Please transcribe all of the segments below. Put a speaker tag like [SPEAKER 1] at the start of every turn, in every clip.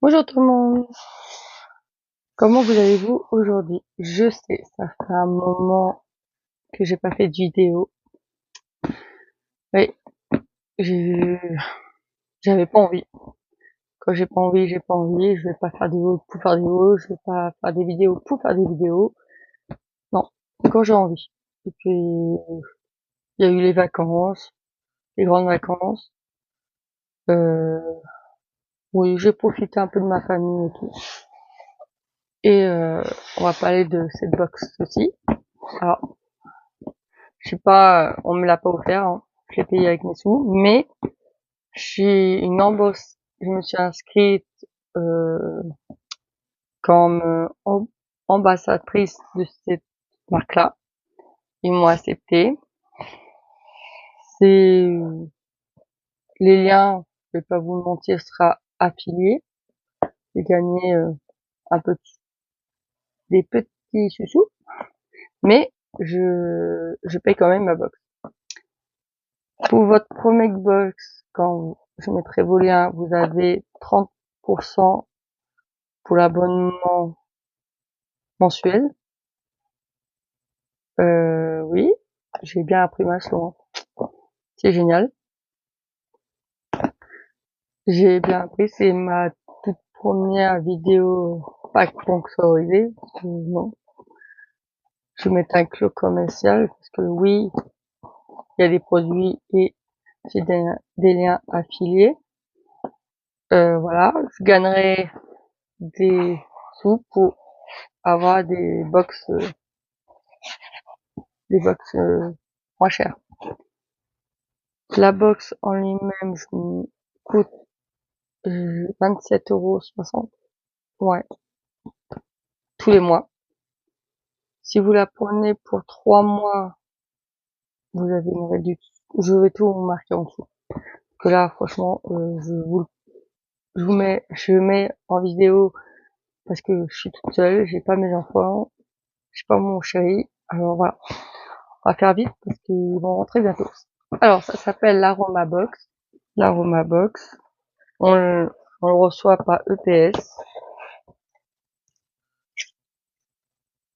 [SPEAKER 1] Bonjour tout le monde, comment vous allez-vous aujourd'hui? Je sais, ça fait un moment que j'ai pas fait de vidéo, mais j'ai- j'avais pas envie. Quand j'ai pas envie, je vais pas faire des vidéos pour faire des vidéos, je vais pas faire des vidéos pour faire des vidéos. Non, c'est quand j'ai envie. Et puis, il y a eu les vacances, les grandes vacances. Euh, oui, j'ai profité un peu de ma famille et tout. Et on va parler de cette box aussi. Alors, je sais pas, on me l'a pas offert, hein. Je l'ai payé avec mes sous, mais j'ai une embauche. Je me suis inscrite euh, comme ambassadrice de cette marque-là. Ils m'ont accepté. C'est les liens, je vais pas vous mentir, sera affilié. J'ai gagné un peu des petits sous, mais je paye quand même ma box. Pour votre premier box, quand je mettrai vos liens, vous avez 30% pour l'abonnement mensuel. Oui, j'ai bien appris ma leçon. C'est génial. J'ai bien appris. C'est ma toute première vidéo pas sponsorisée. Non, je mets un clos commercial parce que oui, il y a des produits et j'ai des liens affiliés. Voilà, je gagnerai des sous pour avoir des box moins chères. La box en lui-même, je coûte 27,60 €. Ouais, tous les mois. Si vous la prenez pour 3 mois, vous avez une réduction. Je vais tout vous marquer en dessous. Que là, franchement, je mets en vidéo parce que je suis toute seule, j'ai pas mes enfants, j'ai pas mon chéri. Alors voilà, on va faire vite parce qu'ils vont rentrer bientôt. Alors, ça s'appelle l'Aroma Box. L'Aroma Box. On le reçoit par EPS.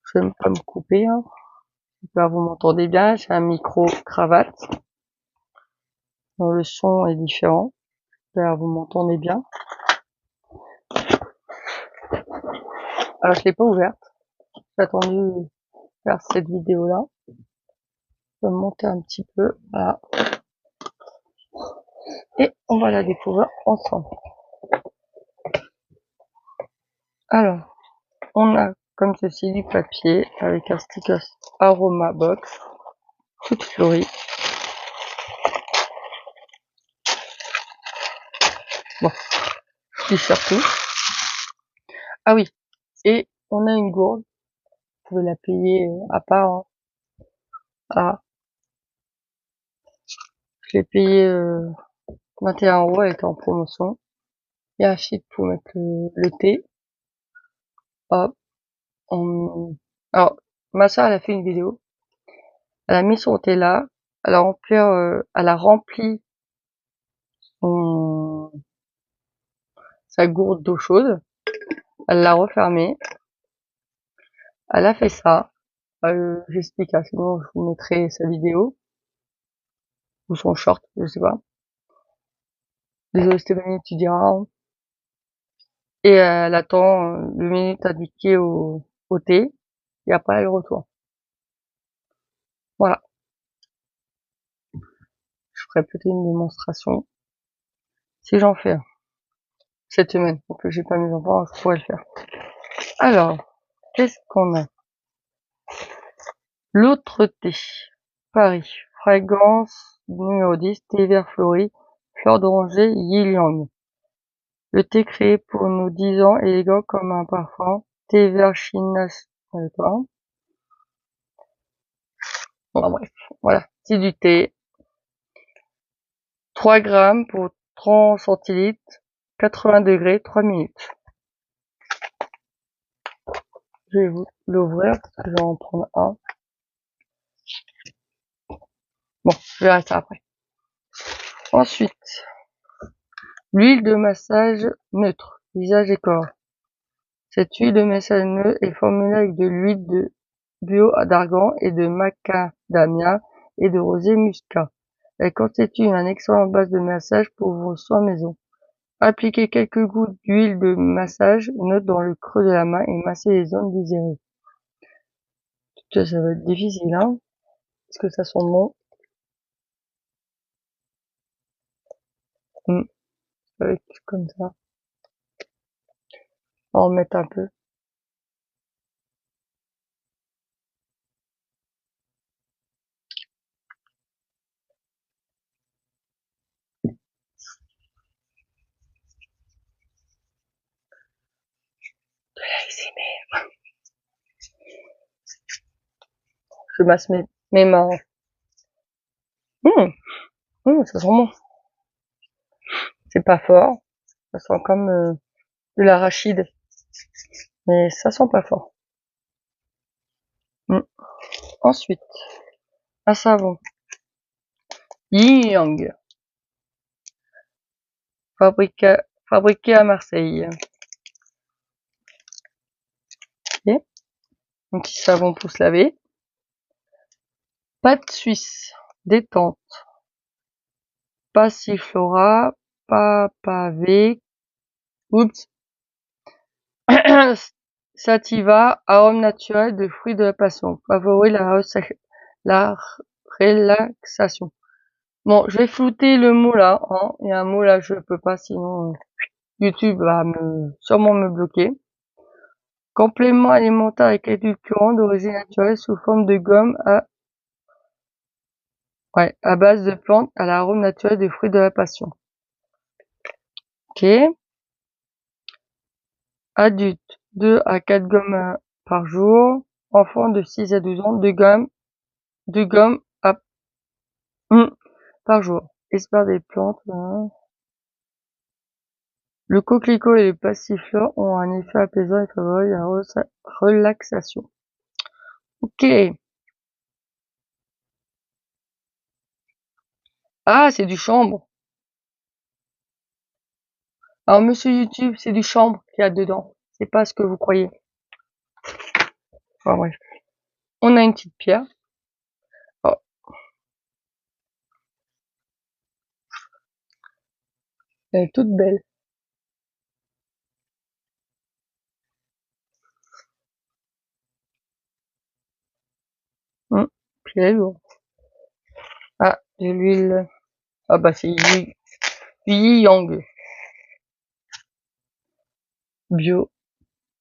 [SPEAKER 1] Je vais même pas me couper, hein. J'espère que vous m'entendez bien. J'ai un micro cravate. Donc, le son est différent. J'espère que vous m'entendez bien. Alors, je l'ai pas ouverte. J'ai attendu faire cette vidéo-là. Je vais monter un petit peu. Voilà. Et on va la découvrir ensemble. Alors, on a comme ceci du papier avec un sticker Aroma Box, toute fleurie. Bon, t-shirt tout. Ah oui, et on a une gourde. Vous pouvez la payer à part. Hein. Ah, je l'ai payé 21 €, elle était en promotion. Il y a un sheet pour mettre le thé. Hop. Alors, ma soeur, elle a fait une vidéo. Elle a mis son thé là. Elle a rempli sa gourde d'eau chaude. Elle l'a refermée. Elle a fait ça. J'explique, hein, sinon je vous mettrai sa vidéo. Ou son short, je sais pas. Désolé Stéphanie, tu diras. Hein. Et elle attend le minute indiquée au thé. Et après elle retourne. Voilà. Je ferai peut-être une démonstration. Si j'en fais cette semaine. Donc j'ai pas mes enfants, je pourrais le faire. Alors, qu'est-ce qu'on a? L'autre thé. Paris. Fragrance numéro 10. Thé vert fleuri. Fleur d'oranger. Yi-Liang. Le thé créé pour nous 10 ans, élégant comme un parfum. Thé vert chinache. Bon, bref. Voilà. C'est du thé. 3 grammes pour 30 centilitres. 80 degrés, 3 minutes. Je vais vous l'ouvrir parce que je vais en prendre un. Bon, je verrai ça après. Ensuite, l'huile de massage neutre. visage et corps. Cette huile de message est formulée avec de l'huile de bio d'argan et de macadamia et de rosée muscat. Elle constitue une excellente base de massage pour vos soins maison. Appliquez quelques gouttes d'huile de massage neutre dans le creux de la main et massez les zones désirées. Ça va être difficile, hein? Est-ce que ça sent bon? Ça va être comme ça. On va en mettre un peu. Je masse mes mains. Ça sent bon. C'est pas fort. Ça sent comme de l'arachide. Mais ça sent pas fort. Ensuite, un savon. Yin Yang. Fabriqué à Marseille. Okay. Un petit savon pour se laver. Pâte suisse. Détente. Passiflora. Papavé. Oups. Sativa, arôme naturel de fruits de la passion, favorise la relaxation. Bon, je vais flouter le mot là, hein. Il y a un mot là, je peux pas, sinon YouTube va sûrement me bloquer. Complément alimentaire avec édulcorant d'origine naturelle sous forme de gomme à base de plantes à l'arôme naturel de fruits de la passion. Ok. Adulte, 2 à 4 gommes par jour. Enfant de 6 à 12 ans, 2 gommes par jour. Espère des plantes. Le coquelicot et le passiflore ont un effet apaisant et favorisent la relaxation. Ok. Ah, c'est du chanvre. Alors, monsieur YouTube, c'est du chanvre qu'il y a dedans. C'est pas ce que vous croyez. Enfin, bref. On a une petite pierre. Oh. Elle est toute belle. Puis elle est lourde. Ah, j'ai l'huile. Ah bah c'est Yi Yang. Bio.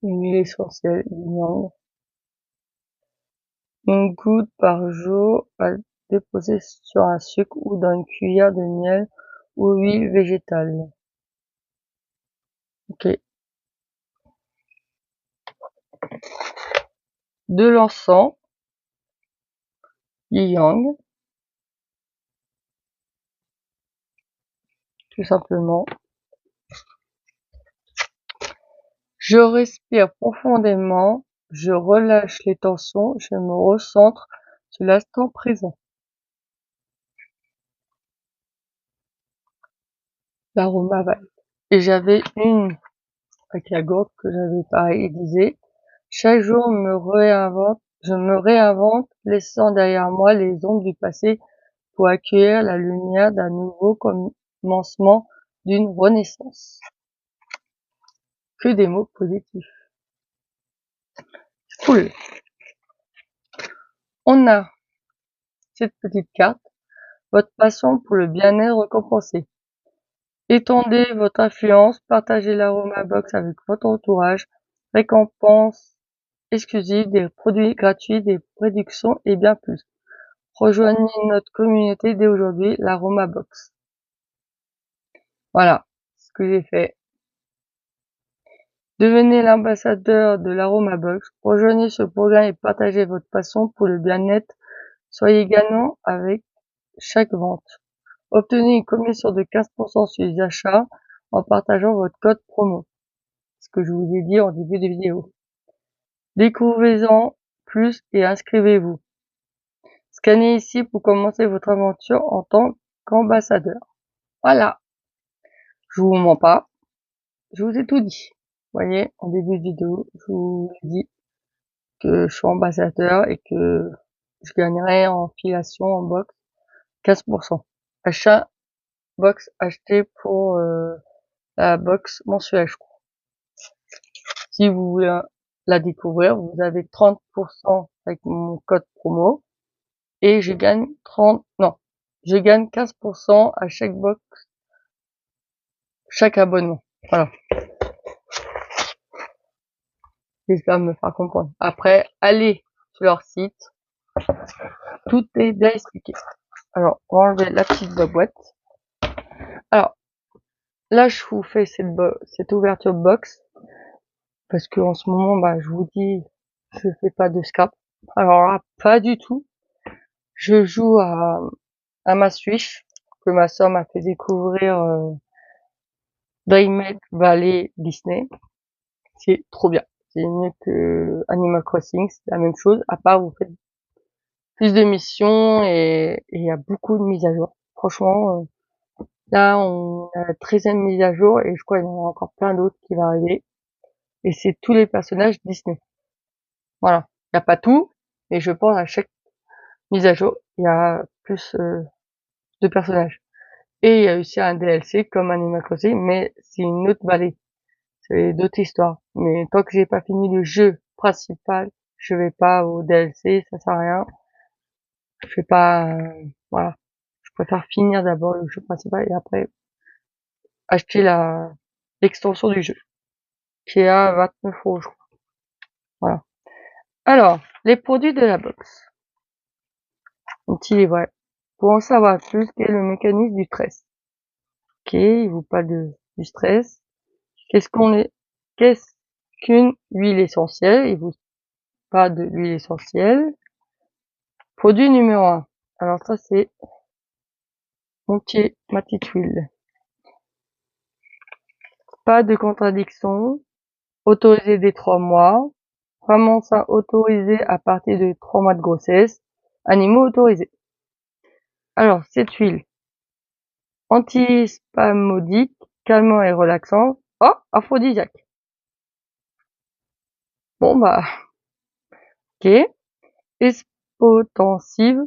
[SPEAKER 1] Une huile essentielle. Yi Yang. Une goutte par jour à déposer sur un sucre ou dans une cuillère de miel ou huile végétale. Ok. De l'encens. Yi Yang. Tout simplement. Je respire profondément. Je relâche les tensions. Je me recentre sur l'instant présent. L'aroma va. Et j'avais une avec la gourde que j'avais pas aiguisée. Chaque jour, je me réinvente, laissant derrière moi les ombres du passé pour accueillir la lumière d'un nouveau commencement, d'une renaissance. Que des mots positifs. Cool. On a cette petite carte. Votre passion pour le bien-être récompensé. Étendez votre influence, partagez l'Aromabox avec votre entourage, récompenses exclusives, des produits gratuits, des réductions et bien plus. Rejoignez notre communauté dès aujourd'hui, l'Aromabox. Voilà ce que j'ai fait. Devenez l'ambassadeur de l'Aromabox, rejoignez ce programme et partagez votre passion pour le bien-être. Soyez gagnant avec chaque vente. Obtenez une commission de 15% sur les achats en partageant votre code promo. Ce que je vous ai dit en début de vidéo. Découvrez-en plus et inscrivez-vous. Scannez ici pour commencer votre aventure en tant qu'ambassadeur. Voilà. Je vous mens pas. je vous ai tout dit. Vous voyez, en début de vidéo, je vous ai dit que je suis ambassadeur et que je gagnerai en filation, en box, 15%. Achat, box acheté pour la box mensuelle, je crois. Si vous voulez la découvrir, vous avez 30% avec mon code promo et je gagne 15% à chaque box, chaque abonnement. Voilà. J'espère me faire comprendre. Après, allez sur leur site. Tout est bien expliqué. Alors, on va enlever la petite boîte. Alors, là, je vous fais cette ouverture box. Parce que en ce moment, bah, je vous dis, je fais pas de scrap. Alors là, pas du tout. Je joue à ma Switch, que ma soeur m'a fait découvrir Dreamlight Valley Disney. C'est trop bien. C'est mieux que Animal Crossing, c'est la même chose. À part, vous faites plus de missions et il y a beaucoup de mises à jour. Franchement, là, on a la 13e mise à jour et je crois qu'il y en a encore plein d'autres qui vont arriver. Et c'est tous les personnages Disney. Voilà. Il n'y a pas tout, mais je pense à chaque mise à jour, il y a plus de personnages. Et il y a aussi un DLC comme Animal Crossing, mais c'est une autre vallée. C'est d'autres histoires. Mais tant que j'ai pas fini le jeu principal, je vais pas au DLC, ça sert à rien. Je fais pas, voilà. Je préfère finir d'abord le jeu principal et après acheter l'extension du jeu, qui est à 29 €, je crois. Voilà. Alors, les produits de la box. Un petit livret. Pour en savoir plus, quel est le mécanisme du stress? Ok, il vous parle du stress. Qu'est-ce qu'une huile essentielle? Il vous parle de l'huile essentielle. Produit numéro 1. Alors ça, c'est ma petite huile. Pas de contradiction. Autorisé dès 3 mois. Vraiment ça, autorisé à partir de 3 mois de grossesse. Animaux autorisés. Alors, cette huile. Antispasmodique, calmant et relaxant. Oh, aphrodisiaque. Bon, bah, ok. Hypotensive,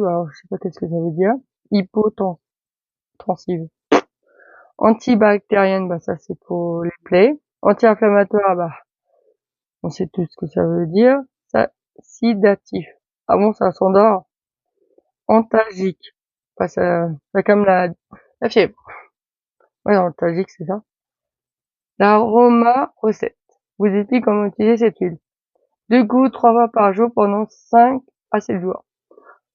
[SPEAKER 1] alors je sais pas qu'est-ce que ça veut dire. Hypotensive. Antibactérienne, bah ça c'est pour les plaies. Anti-inflammatoire, bah on sait tout ce que ça veut dire. Ça, sédatif. Ah bon, ça s'endort. Antalgique. Bah ça comme la fièvre. Ouais, antalgique, c'est ça. L'aroma recette. Vous explique comment utiliser cette huile. 2 gouttes 3 fois par jour pendant 5 à 7 jours.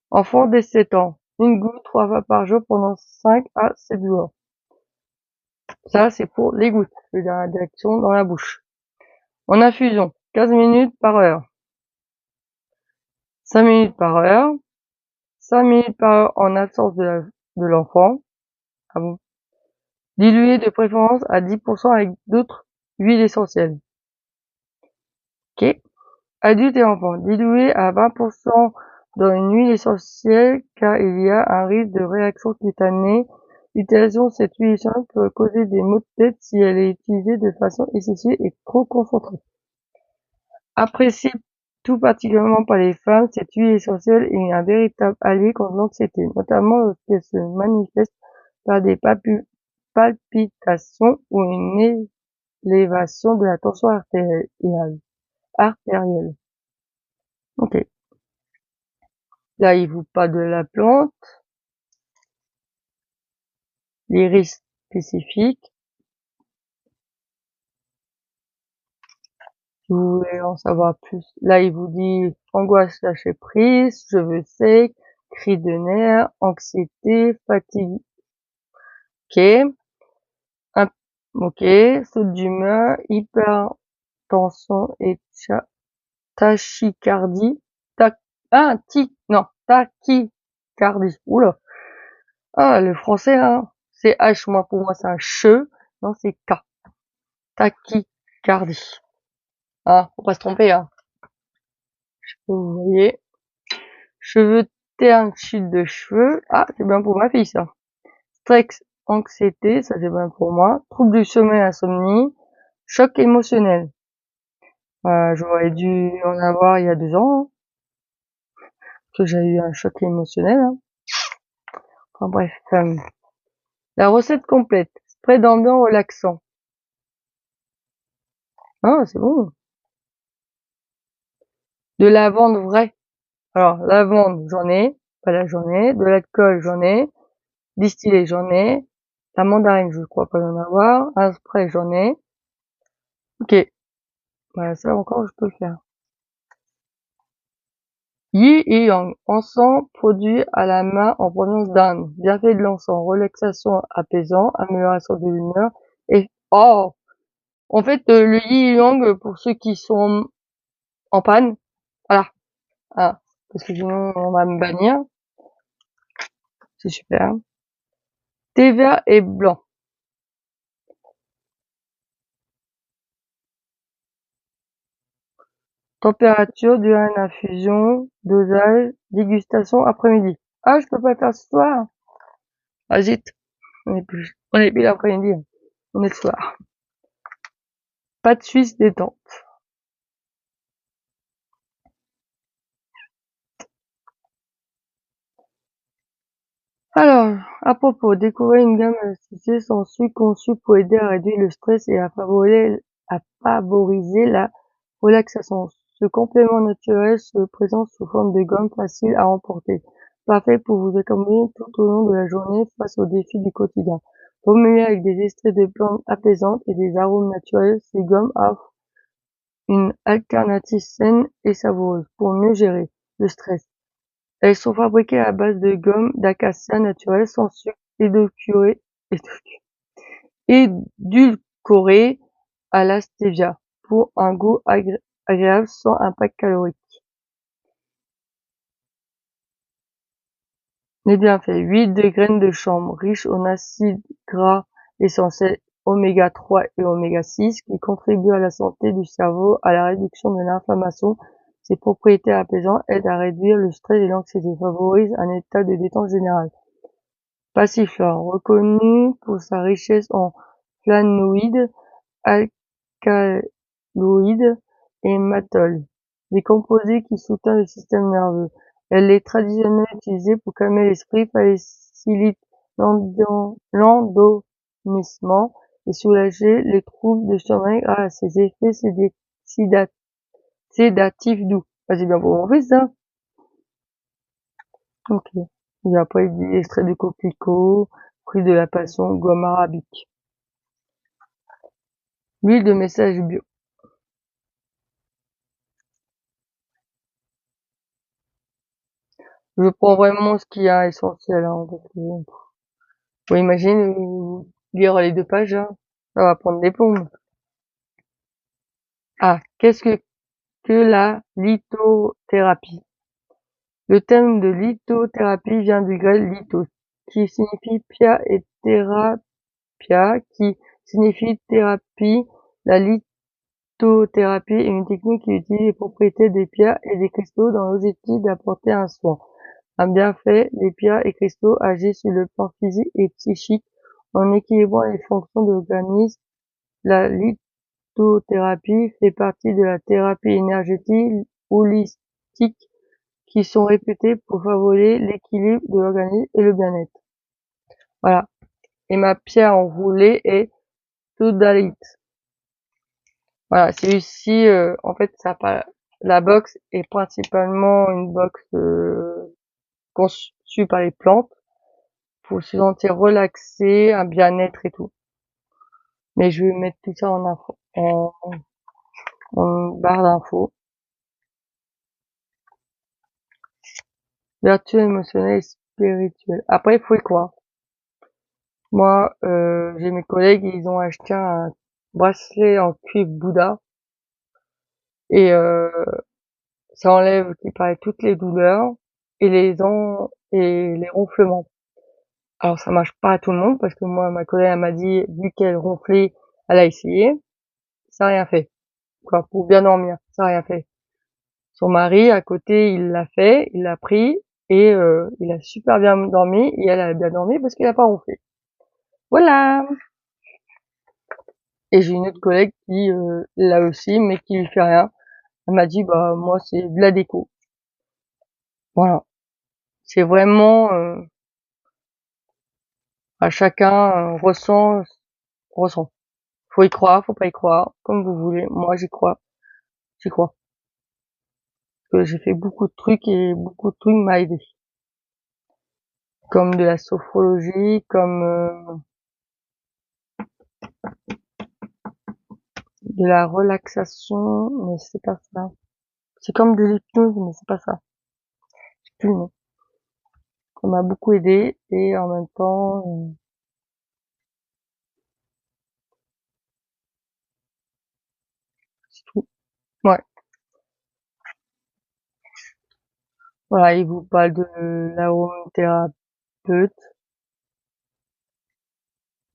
[SPEAKER 1] Enfant dès 7 ans. 1 goutte 3 fois par jour pendant 5 à 7 jours. Ça, c'est pour les gouttes. Je veux dire la direction dans la bouche. En infusion, 15 minutes par heure. 5 minutes par heure. 5 minutes par heure en absence de l'enfant. Ah bon. Dilué de préférence à 10% avec d'autres huiles essentielles. Ok. Adultes et enfants. Dilué à 20% dans une huile essentielle car il y a un risque de réaction cutanée. L'utilisation de cette huile essentielle peut causer des maux de tête si elle est utilisée de façon excessive et trop concentrée. Appréciée tout particulièrement par les femmes, cette huile essentielle est un véritable allié contre l'anxiété, notamment lorsqu'elle se manifeste par des palpitations ou une élévation de la tension artérielle. Ok. Là, il vous parle de la plante, les risques spécifiques. Si vous voulez en savoir plus, là, il vous dit angoisse lâcher prise, cheveux secs, cris de nerfs, anxiété, fatigue. Ok. Ok. Saute d'humeur, hypertension et tachycardie. Tachycardie. Oula. Ah, le français, hein. C'est H, moi, pour moi, c'est un che. Non, c'est K. Tachycardie. Ah, faut pas se tromper, hein. Vous voyez. Cheveux ternes, chute de cheveux. Ah, c'est bien pour ma fille, ça. anxiété, ça c'est bien pour moi, trouble du sommeil, insomnie, choc émotionnel. J'aurais dû en avoir il y a 2 ans, hein, que j'ai eu un choc émotionnel, hein. Enfin bref, la recette complète. Spray d'ambiance relaxant. Ah, c'est bon. De lavande vraie. Alors, lavande, j'en ai. Pas la journée. De l'alcool, j'en ai. Distillé, j'en ai. La mandarine, je crois pas y en avoir. Un spray, j'en ai. Ok. Voilà, ça encore, je peux le faire. Yi et Yang. Encens produit à la main en provenance d'Inde. Bienfait de l'encens. Relaxation apaisant. Amélioration de l'humeur. Et, oh! En fait, le Yi et Yang, pour ceux qui sont en panne. Voilà. Ah. Parce que sinon, on va me bannir. C'est super. Thé vert et blanc. Température, durée d'infusion, dosage, dégustation après-midi. Ah, je peux pas faire ce soir? Ah, zut. On est plus l'après-midi. On est le soir. Pâte suisse détente. Alors, à propos, découvrir une gamme astucieuse sans sucre conçue pour aider à réduire le stress et à favoriser la relaxation. Ce complément naturel se présente sous forme de gomme facile à emporter, parfait pour vous accompagner tout au long de la journée face aux défis du quotidien. Formulé avec des extraits de plantes apaisantes et des arômes naturels, ces gommes offrent une alternative saine et savoureuse pour mieux gérer le stress. Elles sont fabriquées à base de gomme d'acacia naturelle sans sucre édulcorée à la stevia pour un goût agréable sans impact calorique. Les bienfaits: huile de graines de chanvre, riche en acides gras essentiels oméga 3 et oméga 6 qui contribuent à la santé du cerveau, à la réduction de l'inflammation. Ses propriétés apaisantes aident à réduire le stress et l'anxiété, favorisent un état de détente générale. Passiflore, reconnu pour sa richesse en flavonoïdes, alcaloïdes et maltol, des composés qui soutiennent le système nerveux. Elle est traditionnellement utilisée pour calmer l'esprit, facilite l'endormissement et soulager les troubles de sommeil grâce à ses effets sédatifs doux. Ah, c'est bien pour mon fils, ça. Ok. Et après, il dit extrait de coquelicot, fruit de la passion, gomme arabique. L'huile de message bio. Je prends vraiment ce qu'il y a essentiel, hein, parce que, faut imaginer, lire les 2 pages, hein, ça va prendre des plombes. Ah, qu'est-ce que la lithothérapie? Le terme de lithothérapie vient du grec lithos, qui signifie pierre, et thérapia, qui signifie thérapie. La lithothérapie est une technique qui utilise les propriétés des pierres et des cristaux dans l'objectif d'apporter un soin, un bienfait. Les pierres et cristaux agissent sur le plan physique et psychique en équilibrant les fonctions de l'organisme. La lithothérapie fait partie de la thérapie énergétique holistique qui sont réputées pour favoriser l'équilibre de l'organisme et le bien-être. Voilà. Et ma pierre enroulée est sodalite. Voilà, c'est ici, en fait, la box est principalement une box conçue par les plantes pour se sentir relaxé, un bien-être et tout. Mais je vais mettre tout ça en barre d'infos. Vertu émotionnelle et spirituelle. Après, il faut y croire. Moi, j'ai mes collègues, ils ont acheté un bracelet en cuivre Bouddha et ça enlève, il paraît, toutes les douleurs et les ronflements. Alors ça marche pas à tout le monde parce que moi, ma collègue elle m'a dit, vu qu'elle ronflait, elle a essayé, ça a rien fait. Quoi, pour bien dormir, ça a rien fait. Son mari, à côté, il l'a fait, il l'a pris et il a super bien dormi et elle a bien dormi parce qu'il a pas ronflé. Voilà. Et j'ai une autre collègue qui l'a aussi, mais qui lui fait rien. Elle m'a dit, bah moi c'est de la déco. Voilà. C'est vraiment à chacun ressent. Faut y croire, faut pas y croire, comme vous voulez. Moi j'y crois, j'y crois. Parce que j'ai fait beaucoup de trucs et beaucoup de trucs m'a aidé. Comme de la sophrologie, comme de la relaxation, mais c'est pas ça. C'est comme de l'hypnose, mais c'est pas ça. Je sais plus le nom. Ça m'a beaucoup aidé et en même temps, c'est tout. Ouais. Voilà, il vous parle de l'aromathérapeute.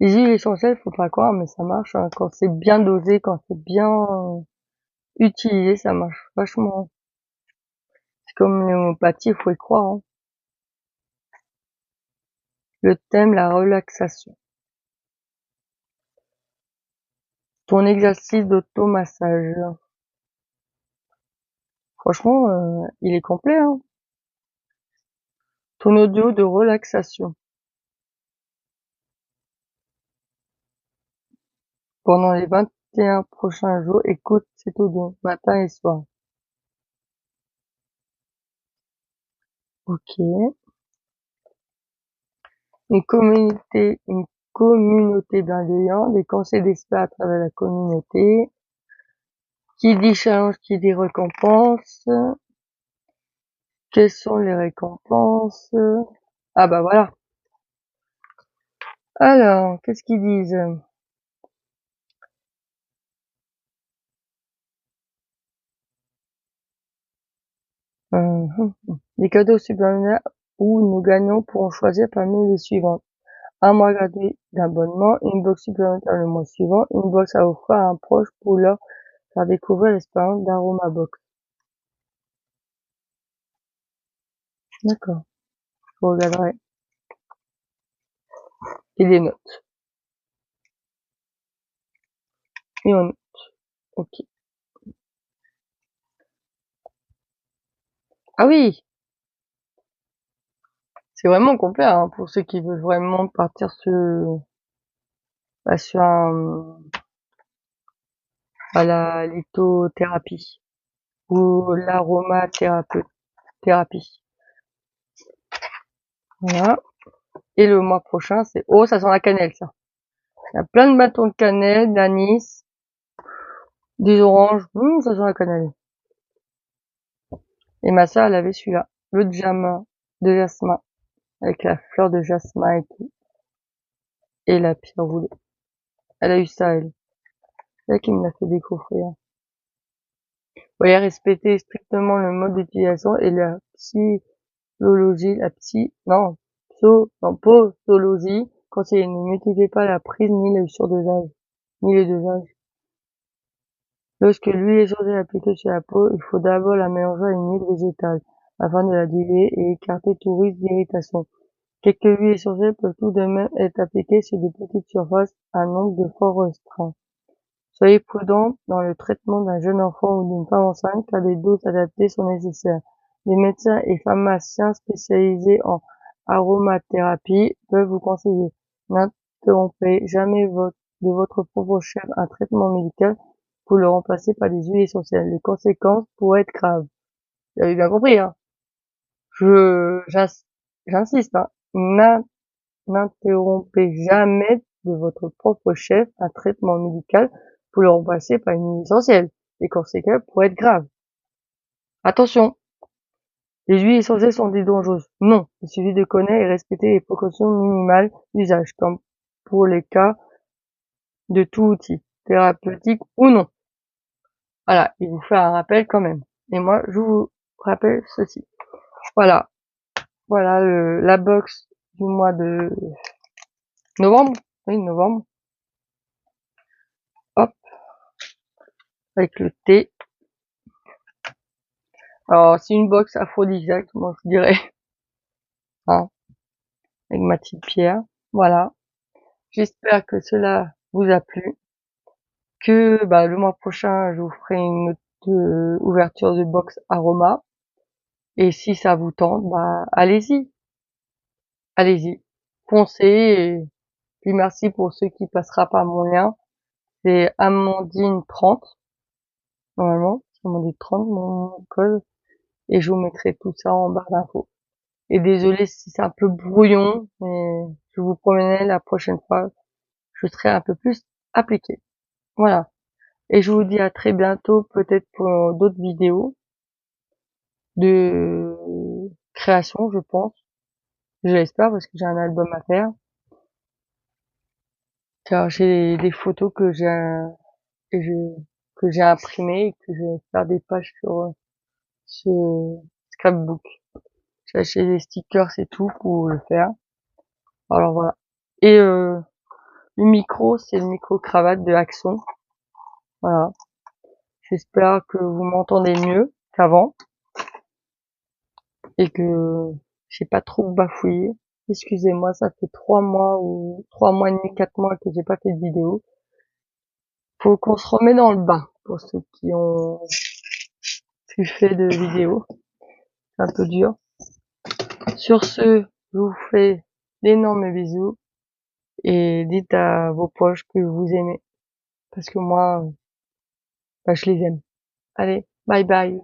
[SPEAKER 1] Les huiles essentielles, faut pas croire, mais ça marche, hein. Quand c'est bien dosé, quand c'est bien utilisé, ça marche vachement. C'est comme l'homéopathie, il faut y croire, hein. Le thème, la relaxation. Ton exercice d'automassage. Franchement, il est complet, hein. Ton audio de relaxation. Pendant les 21 prochains jours, écoute cet audio, matin et soir. Ok. Une communauté bienveillante, des conseils d'experts à travers la communauté. Qui dit challenge, qui dit récompense. Quelles sont les récompenses? Ah bah voilà. Alors, qu'est-ce qu'ils disent? Les cadeaux supplémentaires où nous gagnons pourront choisir parmi les suivants. Un mois gratuit d'abonnement, une box supplémentaire le mois suivant, une box à offrir à un proche pour leur faire découvrir l'expérience d'AromaBox. D'accord, je regarderai. Et des notes. Et on note. Ok. Ah oui, c'est vraiment complet, hein, pour ceux qui veulent vraiment partir sur la lithothérapie ou l'aromathérapie. Voilà. Et le mois prochain, c'est, oh, ça sent la cannelle, ça. Il y a plein de bâtons de cannelle, d'anis, des oranges. Ça sent la cannelle. Et ma sœur, elle avait celui-là. Le jasmin. Avec la fleur de jasmin et tout. Et la pierre roulée. Elle a eu ça, elle. C'est elle qui me l'a fait découvrir. Voyez, respecter strictement le mode d'utilisation et la psychologie, posologie, conseillez, ne n'utilisez pas la prise ni le surdosage, ni le dosage. Lorsque l'huile essentielle est appliquée sur la peau, il faut d'abord la mélanger à une huile végétale, afin de la diluer et écarter tout risque d'irritation. Quelques huiles essentielles peuvent tout de même être appliquées sur de petites surfaces, un nombre de fois restreint. Soyez prudent dans le traitement d'un jeune enfant ou d'une femme enceinte car des doses adaptées sont nécessaires. Les médecins et pharmaciens spécialisés en aromathérapie peuvent vous conseiller. N'interrompez jamais de votre propre chef un traitement médical pour le remplacer par des huiles essentielles. Les conséquences pourraient être graves. Vous avez bien compris, hein. J'insiste, hein. N'interrompez jamais de votre propre chef un traitement médical pour le remplacer par une huile essentielle. Les conséquences pourraient être graves. Attention, les huiles essentielles sont-elles dangereuses? Non, il suffit de connaître et respecter les précautions minimales d'usage, comme pour les cas de tout outil, thérapeutique ou non. Voilà, il vous fait un rappel quand même. Et moi, je vous rappelle ceci. Voilà, voilà la box du mois de novembre. Oui, novembre. Hop, avec le thé. Alors, c'est une box aphrodisiaque, moi je dirais. Hein, avec ma petite pierre. Voilà. J'espère que cela vous a plu, que le mois prochain, je vous ferai une autre ouverture de box aroma. Et si ça vous tente, allez-y, allez-y, foncez. Et puis merci pour ceux qui passera par mon lien. C'est Amandine 30, normalement, c'est Amandine 30 mon code, et je vous mettrai tout ça en barre d'infos. Et désolé si c'est un peu brouillon, mais je vous promets la prochaine fois, je serai un peu plus appliqué. Voilà. Et je vous dis à très bientôt, peut-être pour d'autres vidéos de création, je pense. Je l'espère parce que j'ai un album à faire. Car j'ai des photos que je- que j'ai imprimées et que je vais faire des pages sur ce scrapbook. J'ai acheté des stickers et tout pour le faire. Alors voilà. Et le micro, c'est le micro cravate de Axon. Voilà. J'espère que vous m'entendez mieux qu'avant et que j'ai pas trop bafouillé. Excusez-moi, ça fait 3 mois ou 3 mois et demi, 4 mois que j'ai pas fait de vidéo. Faut qu'on se remet dans le bain pour ceux qui ont plus fait de vidéos. C'est un peu dur. Sur ce, je vous fais d'énormes bisous et dites à vos proches que vous aimez parce que moi, je les aime. Allez, bye bye.